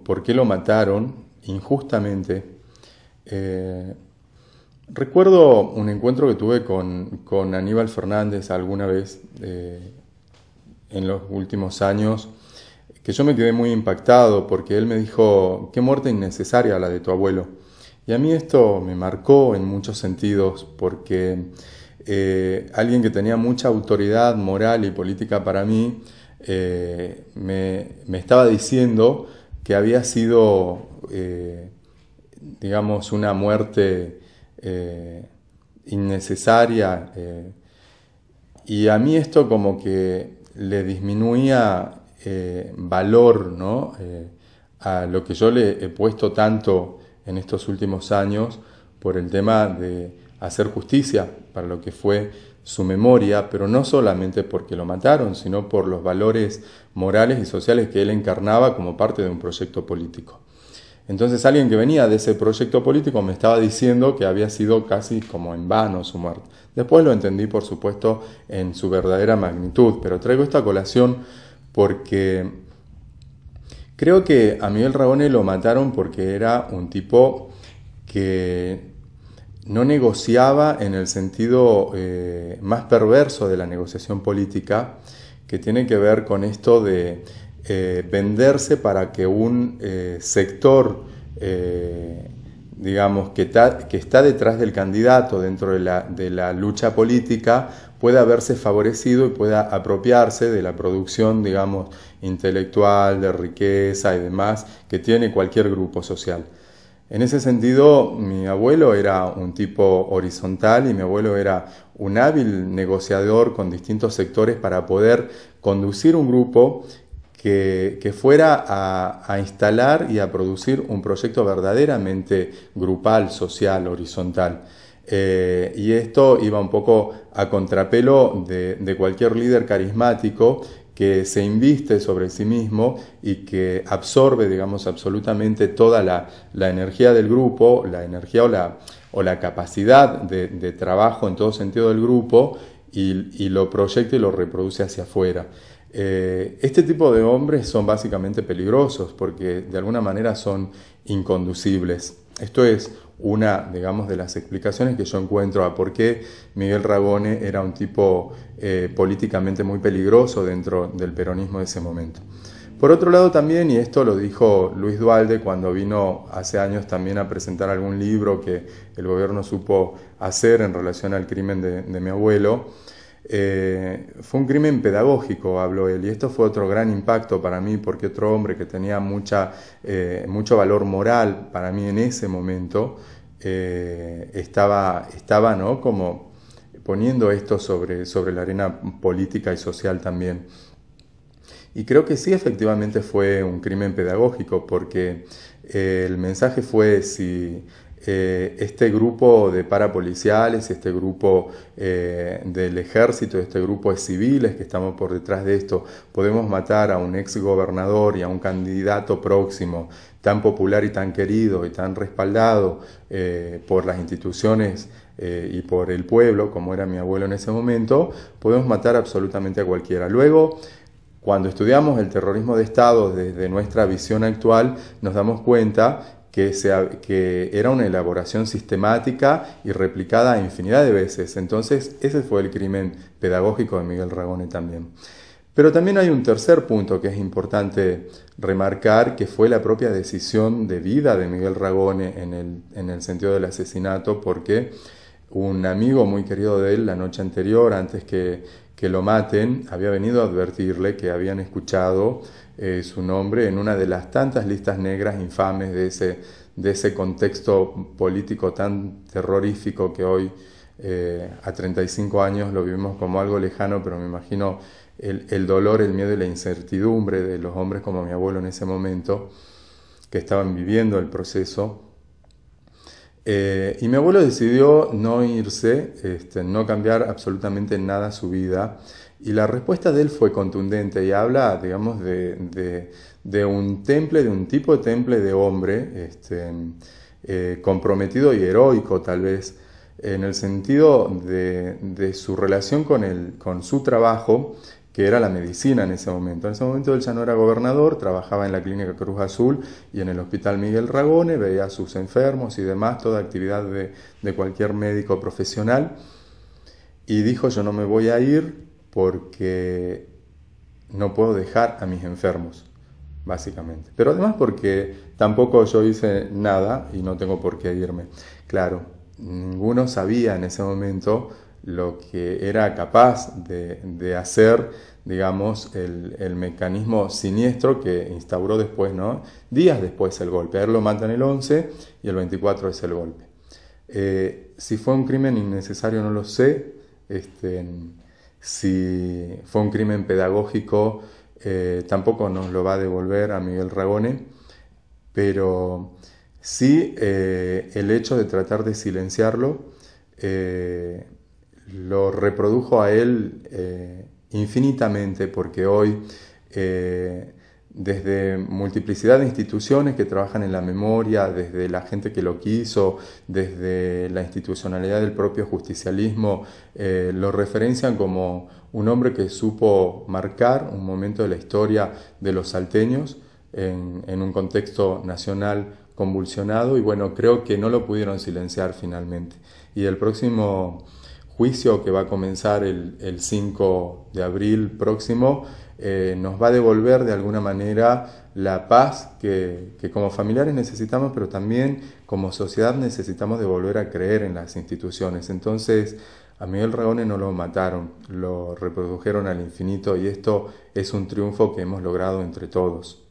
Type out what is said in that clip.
por qué lo mataron injustamente. Eh, Recuerdo un encuentro que tuve con Aníbal Fernández alguna vez en los últimos años, que yo me quedé muy impactado porque él me dijo: qué muerte innecesaria la de tu abuelo. Y a mí esto me marcó en muchos sentidos porque alguien que tenía mucha autoridad moral y política para mí me estaba diciendo que había sido, digamos, una muerte innecesaria, y a mí esto como que le disminuía valor, ¿no? A lo que yo le he puesto tanto en estos últimos años por el tema de hacer justicia para lo que fue su memoria, pero no solamente porque lo mataron, sino por los valores morales y sociales que él encarnaba como parte de un proyecto político. Entonces alguien que venía de ese proyecto político me estaba diciendo que había sido casi como en vano su muerte. Después lo entendí, por supuesto, en su verdadera magnitud, pero traigo esta colación porque creo que a Miguel Ragone lo mataron porque era un tipo que no negociaba en el sentido más perverso de la negociación política, que tiene que ver con esto de venderse para que un sector, digamos, que está detrás del candidato dentro de la lucha política, pueda verse favorecido y pueda apropiarse de la producción, digamos, intelectual, de riqueza y demás que tiene cualquier grupo social. En ese sentido, mi abuelo era un tipo horizontal y mi abuelo era un hábil negociador con distintos sectores para poder conducir un grupo que fuera a instalar y a producir un proyecto verdaderamente grupal, social, horizontal. Y esto iba un poco a contrapelo de cualquier líder carismático que se inviste sobre sí mismo y que absorbe, digamos, absolutamente toda la energía del grupo, la energía o la capacidad de trabajo en todo sentido del grupo, y lo proyecta y lo reproduce hacia afuera. Este tipo de hombres son básicamente peligrosos porque de alguna manera son inconducibles. Esto es una, digamos, de las explicaciones que yo encuentro a por qué Miguel Ragone era un tipo políticamente muy peligroso dentro del peronismo de ese momento. Por otro lado también, y esto lo dijo Luis Duhalde cuando vino hace años también a presentar algún libro que el gobierno supo hacer en relación al crimen de mi abuelo, fue un crimen pedagógico, habló él, y esto fue otro gran impacto para mí, porque otro hombre que tenía mucho valor moral para mí en ese momento estaba, ¿no?, como poniendo esto sobre la arena política y social también. Y creo que sí, efectivamente fue un crimen pedagógico, porque el mensaje fue: si este grupo de parapoliciales, este grupo del ejército, este grupo de civiles que estamos por detrás de esto, podemos matar a un ex gobernador y a un candidato próximo tan popular y tan querido y tan respaldado por las instituciones y por el pueblo, como era mi abuelo en ese momento, podemos matar absolutamente a cualquiera. Luego, cuando estudiamos el terrorismo de Estado desde nuestra visión actual, nos damos cuenta que era una elaboración sistemática y replicada infinidad de veces. Entonces, ese fue el crimen pedagógico de Miguel Ragone también. Pero también hay un tercer punto que es importante remarcar, que fue la propia decisión de vida de Miguel Ragone en el sentido del asesinato, porque un amigo muy querido de él la noche anterior, antes que lo maten, había venido a advertirle que habían escuchado su nombre en una de las tantas listas negras infames de ese contexto político tan terrorífico que hoy a 35 años lo vivimos como algo lejano, pero me imagino el dolor, el miedo y la incertidumbre de los hombres como mi abuelo en ese momento, que estaban viviendo el proceso. Y mi abuelo decidió no irse, no cambiar absolutamente nada su vida, y la respuesta de él fue contundente y habla, digamos, de un temple, de un tipo de temple de hombre comprometido y heroico, tal vez, en el sentido de su relación con su trabajo, que era la medicina en ese momento. En ese momento él ya no era gobernador, trabajaba en la Clínica Cruz Azul y en el Hospital Miguel Ragone, veía a sus enfermos y demás, toda actividad de cualquier médico profesional. Y dijo, yo no me voy a ir porque no puedo dejar a mis enfermos, básicamente. Pero además porque tampoco yo hice nada y no tengo por qué irme. Claro, ninguno sabía en ese momento lo que era capaz de hacer, digamos, el mecanismo siniestro que instauró después, ¿no? Días después el golpe. A él lo matan el 11 y el 24 es el golpe. Si fue un crimen innecesario no lo sé. Si fue un crimen pedagógico, tampoco nos lo va a devolver a Miguel Ragone, pero sí el hecho de tratar de silenciarlo lo reprodujo a él infinitamente, porque hoy desde multiplicidad de instituciones que trabajan en la memoria, desde la gente que lo quiso, desde la institucionalidad del propio justicialismo, lo referencian como un hombre que supo marcar un momento de la historia de los salteños en un contexto nacional convulsionado, y bueno, creo que no lo pudieron silenciar finalmente. Y el próximo juicio, que va a comenzar el 5 de abril próximo, nos va a devolver de alguna manera la paz que como familiares necesitamos, pero también como sociedad necesitamos de volver a creer en las instituciones. Entonces, a Miguel Ragone no lo mataron, lo reprodujeron al infinito, y esto es un triunfo que hemos logrado entre todos.